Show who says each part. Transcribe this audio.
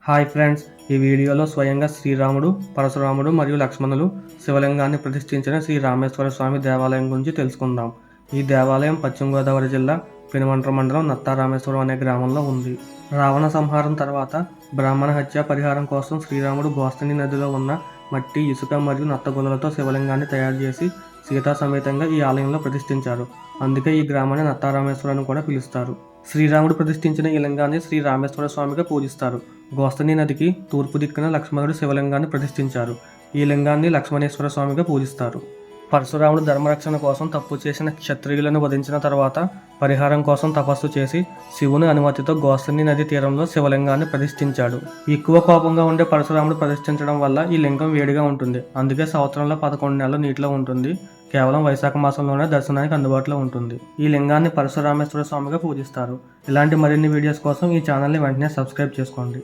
Speaker 1: Hi friends, ఈ వీడియోలో స్వయంగా శ్రీరాముడు, పరశురాముడు మరియు లక్ష్మణులు శివలింగాన్ని ప్రతిష్ఠించిన శ్రీ రామేశ్వర స్వామి దేవాలయం గురించి తెలుసుకుందాం. ఈ దేవాలయం పశ్చిమ గోదావరి జిల్లా పెనుమంట్ర మండలం నత్తారామేశ్వరం అనే గ్రామంలో ఉంది. రావణ సంహారం తర్వాత బ్రాహ్మణ హత్య పరిహారం కోసం శ్రీరాముడు గోస్తని నదిలో ఉన్న మట్టి, ఇసుక మరియు నత్తగుల్లలతో శివలింగాన్ని తయారు చేసి సీతా సమేతంగా ఈ ఆలయంలో ప్రతిష్ఠించారు. అందుకే ఈ గ్రామాన్ని నత్తారామేశ్వరం అని కూడా పిలుస్తారు. శ్రీరాముడు ప్రతిష్ఠించిన ఈ లింగాన్ని శ్రీ రామేశ్వర స్వామిగా పూజిస్తారు. గోస్తని నదికి తూర్పు దిక్కున లక్ష్మణుడు శివలింగాన్ని ప్రతిష్ఠించారు. ఈ లింగాన్ని లక్ష్మణేశ్వర స్వామిగా పూజిస్తారు. పరశురాముడు ధర్మరక్షణ కోసం తప్పు చేసిన క్షత్రియులను వధించిన తర్వాత పరిహారం కోసం తపస్సు చేసి శివుని అనుమతితో గోస్తని నది తీరంలో శివలింగాన్ని ప్రతిష్ఠించాడు. ఎక్కువ కోపంగా ఉండే పరశురాముడు ప్రతిష్ఠించడం వల్ల ఈ లింగం వేడిగా ఉంటుంది. అందుకే సంవత్సరంలో 11 నెలలు నీటిలో ఉంటుంది. కేవలం వైశాఖ మాసంలోనే దర్శనానికి అందుబాటులో ఉంటుంది. ఈ లింగాన్ని పరశురామేశ్వర స్వామిగా పూజిస్తారు. ఇలాంటి మరిన్ని వీడియోస్ కోసం ఈ ఛానల్ని వెంటనే సబ్స్క్రైబ్ చేసుకోండి.